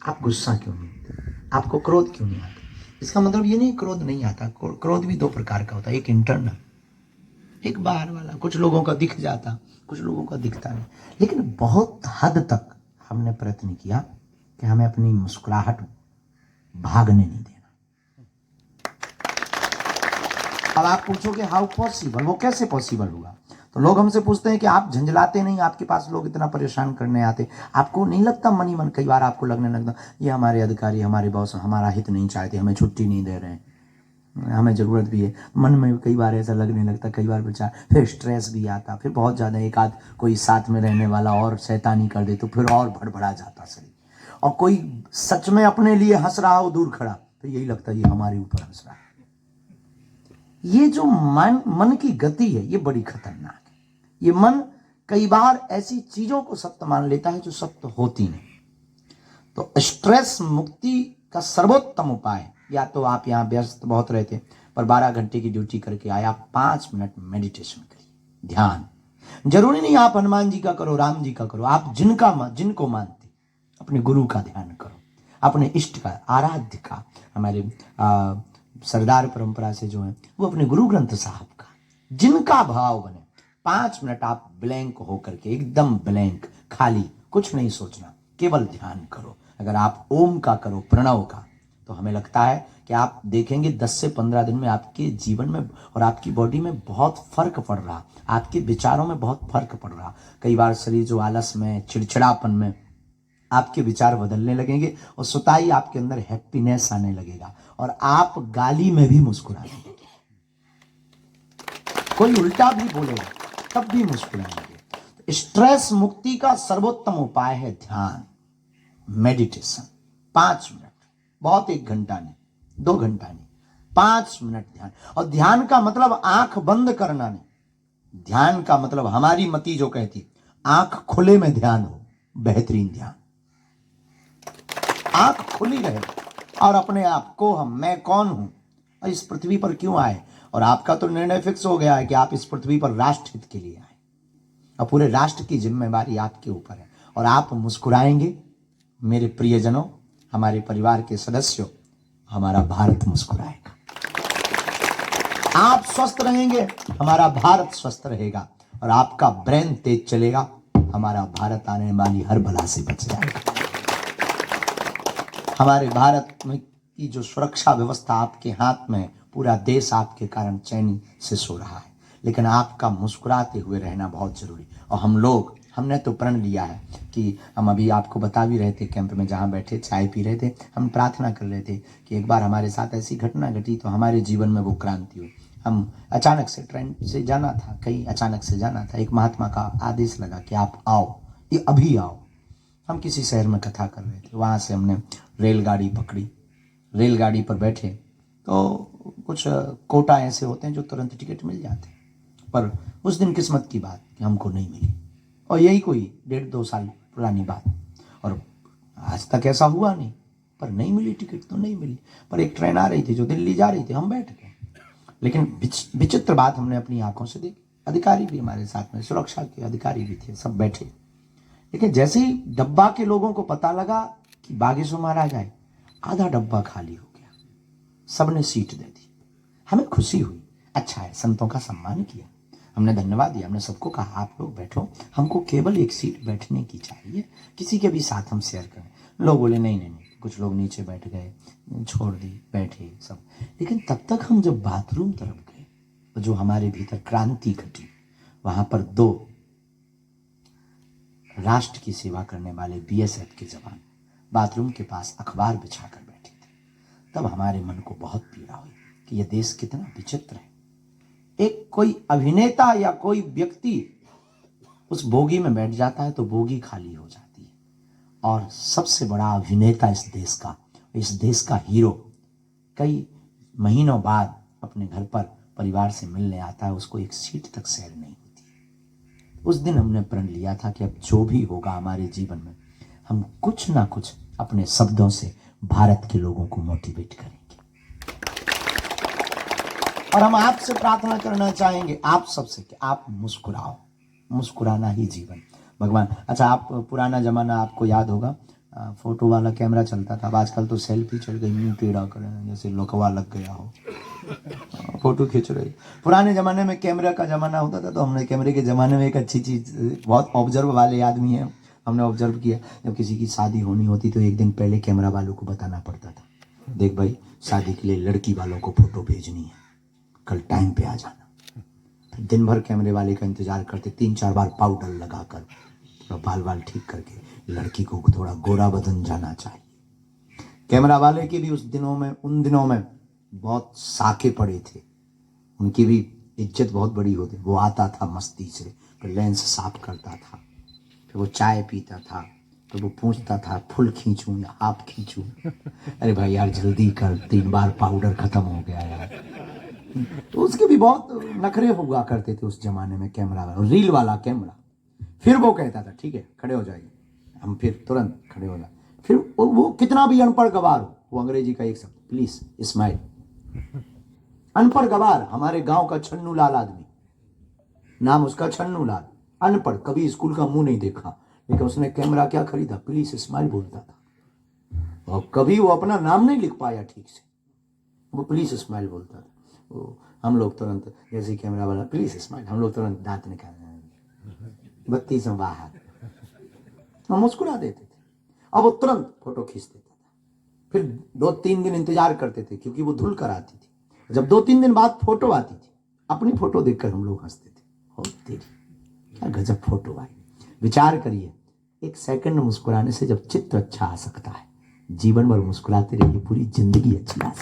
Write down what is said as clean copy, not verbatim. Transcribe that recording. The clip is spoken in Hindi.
आप गुस्सा क्यों नहीं होते, आपको क्रोध क्यों नहीं आता? इसका मतलब ये नहीं क्रोध नहीं आता, क्रोध भी दो प्रकार का होता है, एक इंटरनल, एक बाहर वाला। कुछ लोगों का दिख जाता, कुछ लोगों का दिखता नहीं। लेकिन बहुत हद तक हमने प्रयत्न किया कि हमें अपनी मुस्कुराहट भागने नहीं देना। अब आप पूछोगे हाउ पॉसिबल, वो कैसे पॉसिबल हुआ? तो लोग हमसे पूछते हैं कि आप झंझलाते नहीं, आपके पास लोग इतना परेशान करने आते, आपको नहीं लगता मन ही मन कई बार आपको लगने लगता ये हमारे अधिकारी, हमारे बॉस हमारा हित नहीं चाहते, हमें छुट्टी नहीं दे रहे हैं, हमें ज़रूरत भी है? मन में कई बार ऐसा लगने लगता, कई बार विचार, फिर स्ट्रेस भी आता, फिर बहुत ज़्यादा एक आध कोई साथ में रहने वाला और शैतानी कर दे तो फिर और भड़बड़ा जाता शरीर। और कोई सच में अपने लिए हंस रहा हो दूर खड़ा तो यही लगता है ये हमारे ऊपर हंस रहा है। ये जो मन की गति है ये बड़ी खतरनाक है। ये मन कई बार ऐसी चीजों को सत्य मान लेता है जो सत्य होती नहीं। तो स्ट्रेस मुक्ति का सर्वोत्तम उपाय, या तो आप यहाँ व्यस्त बहुत रहते पर 12 घंटे की ड्यूटी करके आया, 5 मिनट मेडिटेशन करिए, ध्यान। जरूरी नहीं आप हनुमान जी का करो, राम जी का करो, आप जिनको मानते अपने गुरु का ध्यान करो, अपने इष्ट का, आराध्य का। हमारे सरदार परंपरा से जो है वो अपने गुरु ग्रंथ साहब का, जिनका भाव बने। 5 मिनट आप ब्लैंक होकर के, एकदम ब्लैंक, खाली, कुछ नहीं सोचना, केवल ध्यान करो। अगर आप ओम का करो, प्रणव का, तो हमें लगता है कि आप देखेंगे 10 से 15 दिन में आपके जीवन में और आपकी बॉडी में बहुत फर्क पड़ रहा, आपके विचारों में बहुत फर्क पड़ रहा। कई बार शरीर जो आलस में, चिड़चिड़ापन में, आपके विचार बदलने लगेंगे और सुताई आपके अंदर हैप्पीनेस आने लगेगा और आप गाली में भी मुस्कुराने लगेंगे। कोई उल्टा भी बोलेगा तब भी मुस्कुराएंगे। स्ट्रेस मुक्ति का सर्वोत्तम उपाय है ध्यान, मेडिटेशन। 5 मिनट, बहुत 1 घंटा नहीं, 2 घंटा नहीं, 5 मिनट ध्यान। और ध्यान का मतलब आंख बंद करना नहीं, ध्यान का मतलब हमारी मति जो कहती आंख खुले में ध्यान हो, बेहतरीन ध्यान। आंख खुली रहे और अपने आप को, हम, मैं कौन हूं और इस पृथ्वी पर क्यों आए। और आपका तो निर्णय फिक्स हो गया है कि आप इस पृथ्वी पर राष्ट्र हित के लिए आए और पूरे राष्ट्र की जिम्मेवारी आपके ऊपर है। और आप मुस्कुराएंगे मेरे प्रियजनों, हमारे परिवार के सदस्यों, हमारा भारत मुस्कुराएगा। आप स्वस्थ रहेंगे, हमारा भारत स्वस्थ रहेगा। और आपका ब्रेन तेज चलेगा, हमारा भारत आने वाली हर बला से बच जाएगा। हमारे भारत में की जो सुरक्षा व्यवस्था आपके हाथ में, पूरा देश आपके कारण चैनी से सो रहा है। लेकिन आपका मुस्कुराते हुए रहना बहुत जरूरी। और हमने तो प्रण लिया है कि हम, अभी आपको बता भी रहे थे कैंप में जहाँ बैठे चाय पी रहे थे, हम प्रार्थना कर रहे थे कि एक बार हमारे साथ ऐसी घटना घटी तो हमारे जीवन में वो क्रांति हुई। हम अचानक से ट्रेन से जाना था, कहीं अचानक से जाना था, एक महात्मा का आदेश लगा कि आप आओ, ये अभी आओ। हम किसी शहर में कथा कर रहे थे, वहाँ से हमने रेलगाड़ी पकड़ी, रेलगाड़ी पर बैठे तो कुछ कोटा ऐसे होते हैं जो तुरंत टिकट मिल जाते हैं, पर उस दिन किस्मत की बात कि हमको नहीं मिली। और यही कोई 1.5-2 साल पुरानी बात, और आज तक ऐसा हुआ नहीं, पर नहीं मिली टिकट तो नहीं मिली। पर एक ट्रेन आ रही थी जो दिल्ली जा रही थी, हम बैठ गए। लेकिन विचित्र बात हमने अपनी आंखों से देखी, अधिकारी भी हमारे साथ में, सुरक्षा के अधिकारी भी थे, सब बैठे। लेकिन जैसे ही डब्बा के लोगों को पता लगा कि बागेश्वर महाराज आए, आधा डब्बा खाली हो गया, सबने सीट दे दी। हमें खुशी हुई, अच्छा है, संतों का सम्मान किया, हमने धन्यवाद दिया, हमने सबको कहा आप लोग बैठो, हमको केवल एक सीट बैठने की चाहिए, किसी के भी साथ हम शेयर करें। लोग बोले नहीं नहीं नहीं, कुछ लोग नीचे बैठ गए, छोड़ दी, बैठे सब। लेकिन तब तक हम जब बाथरूम तरफ गए तो जो हमारे भीतर क्रांति घटी, वहां पर 2 राष्ट्र की सेवा करने वाले बीएसएफ के जवान बाथरूम के पास अखबार बिछाकर बैठे थे। तब हमारे मन को बहुत पीड़ा हुई कि यह देश कितना विचित्र है। एक कोई अभिनेता या कोई व्यक्ति उस बोगी में बैठ जाता है तो बोगी खाली हो जाती है, और सबसे बड़ा अभिनेता इस देश का हीरो कई महीनों बाद अपने घर पर परिवार से मिलने आता है, उसको एक सीट तक शेयर नहीं होती है। उस दिन हमने प्रण लिया था कि अब जो भी होगा हमारे जीवन में, हम कुछ ना कुछ अपने शब्दों से भारत के लोगों को मोटिवेट करेंगे। और हम आपसे प्रार्थना करना चाहेंगे, आप सबसे, कि आप मुस्कुराओ, मुस्कुराना ही जीवन। भगवान, अच्छा, आप पुराना जमाना आपको याद होगा, फोटो वाला कैमरा चलता था। अब आजकल तो सेल्फी चल गई, मुंह टेढ़ा करें जैसे लकवा लग गया हो, फोटो खींच रही। पुराने ज़माने में कैमरा का ज़माना होता था, तो हमने कैमरे के ज़माने में एक अच्छी चीज़, बहुत ऑब्जर्व वाले आदमी हैं, हमने ऑब्जर्व किया, जब किसी की शादी होनी होती तो एक दिन पहले कैमरा वालों को बताना पड़ता था, देख भाई शादी के लिए लड़की वालों को फ़ोटो भेजनी है, कल टाइम पे आ जाना। फिर दिन भर कैमरे वाले का इंतजार करते, 3-4 बार पाउडर लगाकर, थोड़ा बाल बाल ठीक करके, लड़की को थोड़ा गोरा बदन जाना चाहिए। कैमरा वाले के भी उन दिनों में बहुत साके पड़े थे, उनकी भी इज्जत बहुत बड़ी होती। वो आता था मस्ती से, फिर लेंस साफ करता था, फिर वो चाय पीता था, तो वो पूछता था फुल खींचूं या हाफ खींचूं। अरे भाई यार जल्दी कर, 3 बार पाउडर खत्म हो गया यार। तो उसके भी बहुत नखरे हुआ करते थे उस जमाने में कैमरा वाला, रील वाला कैमरा। फिर वो कहता था ठीक है खड़े हो जाइए, हम फिर तुरंत खड़े हो जाए। फिर वो कितना भी अनपढ़ गवार हो, वो अंग्रेजी का एक शब्द, प्लीज स्माइल। अनपढ़ गवार, हमारे गांव का छन्नू लाल आदमी, नाम उसका छन्नू लाल, अनपढ़, कभी स्कूल का मुंह नहीं देखा, लेकिन उसने कैमरा क्या खरीदा, प्लीज स्माइल बोलता था। और कभी वो अपना नाम नहीं लिख पाया ठीक से, वो प्लीज स्माइल बोलता था। वो हम लोग तुरंत, जैसे कैमरा वाला प्लीज स्माइल, हम लोग तुरंत दांत निकाल, बत्ती से बाहर, हम मुस्कुरा देते थे। अब वो तुरंत फोटो खींच देता था। फिर 2-3 दिन इंतजार करते थे, क्योंकि वो धुल कर आती थी। जब 2-3 दिन बाद फोटो आती थी, अपनी फोटो देखकर हम लोग हंसते थे, हो तेरी क्या गजब फोटो आई। विचार करिए, 1 सेकंड मुस्कुराने से जब चित्र अच्छा आ सकता है, जीवन भर मुस्कुराते रहिए, पूरी जिंदगी अच्छी आ सकती है।